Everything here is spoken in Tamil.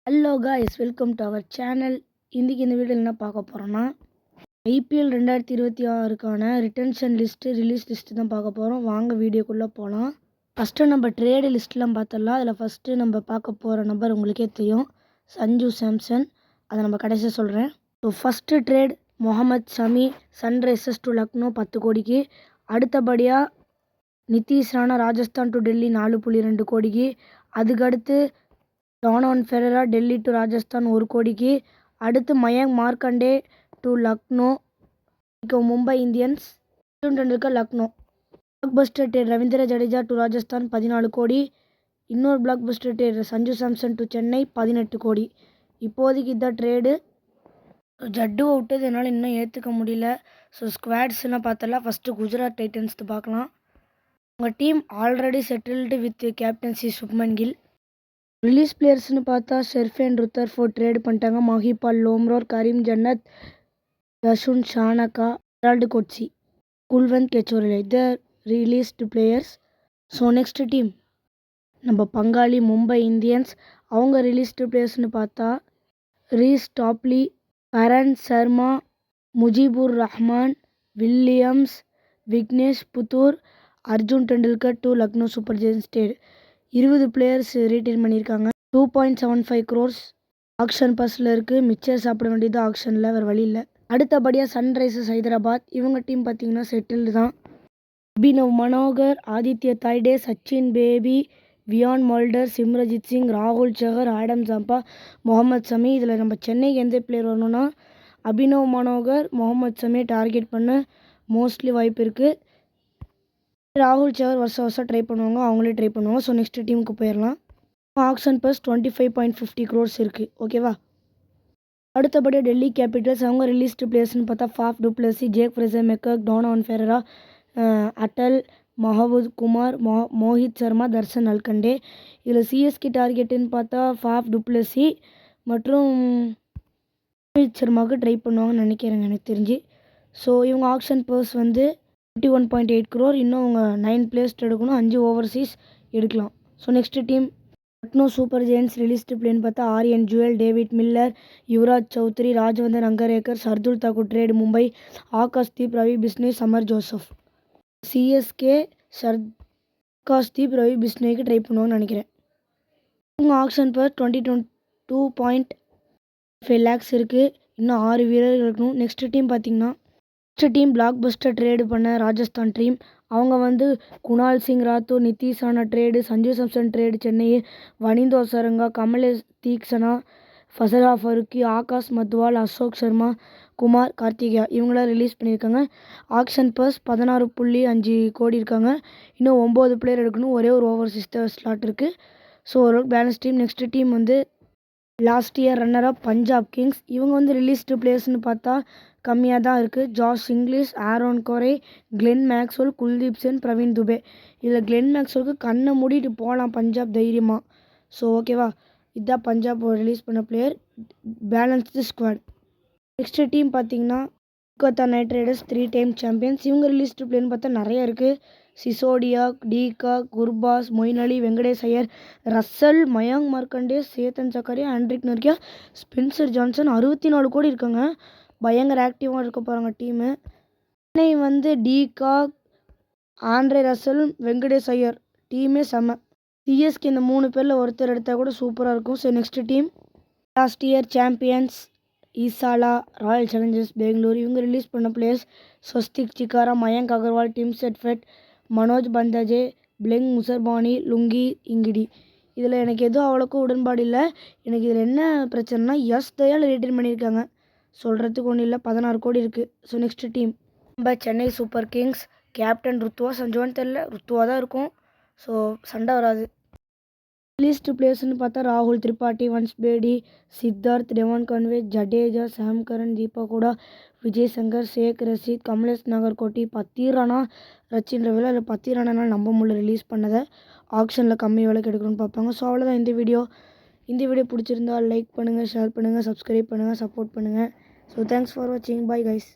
Hello guys, welcome to our channel. இன்றைக்கி இந்த வீடியோவில் என்ன பார்க்க போகிறோன்னா, ஐபிஎல் 2026க்கான ரிட்டன்ஷன் லிஸ்ட்டு, ரிலீஸ் லிஸ்ட்டு தான் பார்க்க போகிறோம். வாங்க வீடியோக்குள்ளே போகலாம். ஃபஸ்ட்டு நம்ம ட்ரேடு லிஸ்ட்லாம் பார்த்துடலாம். அதில் ஃபஸ்ட்டு நம்ம பார்க்க போகிற நம்பர் உங்களுக்கே தெரியும், சஞ்சு சாம்சன். அதை நம்ம கடைசியாக சொல்கிறேன். So first trade Mohammed Shami, Sunrisers to Lucknow 10 கோடிக்கு. அடுத்தபடியாக நிதிஷ் ராணா ராஜஸ்தான் டு டெல்லி 4.2 கோடிக்கு. அதுக்கடுத்து Donovan Ferreira Delhi to Rajasthan 1 கோடிக்கு. அடுத்து Mayank Markande to Lucknow, Mumbai Indians. Sachin Tendulkar Lucknow. Blockbuster trade Ravindra Jadeja to Rajasthan 14 crore. இன்னொரு blockbuster trade Sanju Samson to Chennai 18 crore. இப்போதைக்கு இதான் ட்ரேடு. ஜட்டுவை விட்டது என்னால் இன்னும் ஏற்றுக்க முடியல. ஸோ ஸ்குவாட்ஸ்லாம் பார்த்தலாம். ஃபஸ்ட்டு குஜராத் டைட்டன்ஸ் பார்க்கலாம். உங்கள் team already settled with captaincy Shubman Gill. Release பிளேயர்ஸ்னு பார்த்தா ஷெர்ஃபேன் ருத்தர்ஃபோர்ட் ட்ரேட் பண்ணிட்டாங்க. Mahipal Lomror, Karim Janat, Dasun Shanaka, Gerald Coetzee, Kulwant Khejroliya the released players. So next team நம்ம பங்காளி மும்பை இந்தியன்ஸ். அவங்க ரிலீஸ்டு பிளேயர்ஸ்னு பார்த்தா Reece Topley, Karn Sharma, Mujeebur Rahman, Williams, Vignesh Puthur, Arjun Tendulkar to Lucknow Super Giants trade. 20 players retain பண்ணியிருக்காங்க. 2.75 crores ஆக்ஷன் பஸ்ஸில் இருக்குது. மிச்சர் சாப்பிட வேண்டியது ஆக்ஷனில், வேறு வழி இல்லை. அடுத்தபடியாக சன்ரைசர்ஸ் ஹைதராபாத். இவங்க டீம் பார்த்திங்கன்னா செட்டில்டு தான். அபினவ் மனோகர், ஆதித்ய தாய்டே, சச்சின் பேபி, வியான் மோல்டர், சிம்ரஜித் சிங், ராகுல் சஹர், ஆடம் ஜம்பா, முகமது ஷமி. இதில் நம்ம சென்னைக்கு எந்த பிளேயர் வரணும்னா அபினவ் மனோகர், முகமது ஷமியை டார்கெட் பண்ண மோஸ்ட்லி வாய்ப்பு இருக்குது. ராகுல் சஹர் வருஷம் ட்ரை பண்ணுவாங்க, அவங்களே ட்ரை பண்ணுவாங்க. ஸோ நெக்ஸ்ட் டீமுக்கு போயிடலாம். ஆக்ஷன் பஸ் 25.50 crores இருக்குது. ஓகேவா. அடுத்தபடியாக டெல்லி கேபிட்டல்ஸ். அவங்க ரிலீஸ்டு பிளேயர்ஸ்னு பார்த்தா Faf du Plessis, Jake Fraser McGurk, Donovan Ferreira, Atal, மஹபூத் குமார், மோஹித் சர்மா, தர்ஷன் அல்கண்டே. இதில் சிஎஸ்கே டார்கெட்டுன்னு பார்த்தா ஃபாஃப் டு பிளஸி மற்றும் மோஹித் சர்மாவுக்கு ட்ரை பண்ணுவாங்கன்னு நினைக்கிறேங்க எனக்கு தெரிஞ்சு. ஸோ இவங்க ஆக்ஷன் பர்ஸ் 21.8 crore. இன்னும் அவங்க 9 பிளேயர்ஸ் எடுக்கணும், 5 ஓவர்சீஸ் எடுக்கலாம். So next team Lucknow Super Giants. Released பிளேன்னு பார்த்தா Aryan Juyal, David Miller, Yuvraj Chaudhary, Rajvardhan Hangargekar, Shardul Thakur trade Mumbai, Akashdeep, Ravi Bishnoi, Shamar Joseph. CSK Akashdeep, Ravi பிஸ்னேக்கு ட்ரை பண்ணுவாங்கன்னு நினைக்கிறேன். இவங்க ஆக்ஷன் பர் 22.5 lakhs இருக்குது. இன்னும் 6 வீரர்கள் இருக்கணும். நெக்ஸ்ட் டீம் பார்த்திங்கன்னா டீம் பிளாக் பஸ்டர் ட்ரேடு பண்ண ராஜஸ்தான் டீம். அவங்க குணால் சிங் ராத்தூர், நிதிஷ் ராணா ட்ரேடு, சஞ்சு சாம்சன் ட்ரேடு சென்னை, வனிந்தோ சரங்கா, கமலேஷ் தீக்ஷனா, ஃபசரா ஃபருக்கி, ஆகாஷ் மத்வால், அசோக் சர்மா, குமார் கார்த்திகேயா இவங்களாம் ரிலீஸ் பண்ணியிருக்காங்க. ஆக்ஷன் பர்ஸ் 16.5 கோடி இருக்காங்க. இன்னும் 9 பிளேயர் எடுக்கணும். ஒரே ஒரு ஓவர்சீஸ் ஸ்லாட் இருக்குது. ஸோ ஒரு balance team. Next team last year runner up Punjab Kings. இவங்க ரிலீஸ்டு பிளேயர்ஸ்னு பார்த்தா கம்மியாக தான் இருக்குது. ஜாஷ் இங்கிலீஷ், ஆரோன் கோரே, கிளென் மேக்ஸ்வெல், குல்தீப் சென், பிரவீன் துபே. இதில் கிளென் மேக்ஸ்வெலுக்கு கண்ணை மூடிட்டு போகலாம் பஞ்சாப் தைரியமாக. ஸோ ஓகேவா, இதுதான் பஞ்சாப் ரிலீஸ் பண்ண player. Balanced squad. Next team பார்த்திங்கன்னா Kolkata Knight Riders, 3 time champions. இவங்க ரிலீஸ்டு பிளேயர்னு பார்த்தா நிறைய இருக்குது. Sisodia, de Kock, Gurbaz, Moeen Ali, Venkatesh Iyer, Russell, Mayank Markande, Chetan Sakariya, Anrich Nortje, Spencer Johnson. 64 கோடி இருக்காங்க. பயங்கர ஆக்டிவாக இருக்க போகிறாங்க team. Chennai de Kock, Andre Russell, Venkatesh Iyer டீமே செம்ம. சிஎஸ்கே இந்த 3 பேரில் ஒருத்தர் எடுத்தால் கூட சூப்பராக இருக்கும். So next team last year champions ஈசாலா, ராயல் சேலஞ்சர்ஸ் பெங்களூர். இவங்க ரிலீஸ் பண்ண players Swastik Chikara, Mayank Agarwal, Tim Seifert, Manoj Bhandage, Blessing Muzarabani, Lungi Ngidi. இதில் எனக்கு எதுவும் அவ்வளோக்கும் உடன்பாடு இல்லை. எனக்கு இதில் என்ன பிரச்சனைனா எஸ் தயால் ரிட்டைன் பண்ணியிருக்காங்க. சொல்கிறதுக்கு ஒன்றும் இல்லை. 16 கோடி இருக்குது. ஸோ நெக்ஸ்ட் டீம் நம்ம சென்னை சூப்பர் கிங்ஸ். கேப்டன் ருத்துவா சஞ்சுவான்னு தெரில, ருத்துவா தான் இருக்கும். ஸோ சண்டை வராது. ரிலீஸ்டு பிளேயர்ஸ்னு பார்த்தா ராகுல் Tripathi, Vansh Bedi, Siddharth, Devon Conway, Jadeja, Sam Curran, Deepak Hooda, Vijay Shankar, Shaik Rasheed, Kamlesh Nagarkoti, Pathirana, Rachin ரவிலா. இல்லை பத்தீரானால நம்ப முடியல ரிலீஸ் பண்ணதை. ஆக்ஷனில் கம்மி விலைக்கு எடுக்கணும்னு பார்ப்பாங்க. ஸோ அவ்வளோதான் இந்த வீடியோ பிடிச்சிருந்தால் லைக் பண்ணுங்கள், ஷேர் பண்ணுங்கள், சப்ஸ்கிரைப் பண்ணுங்கள், சப்போர்ட் பண்ணுங்கள். ஸோ தேங்க்ஸ் ஃபார் வாட்சிங். Bye guys.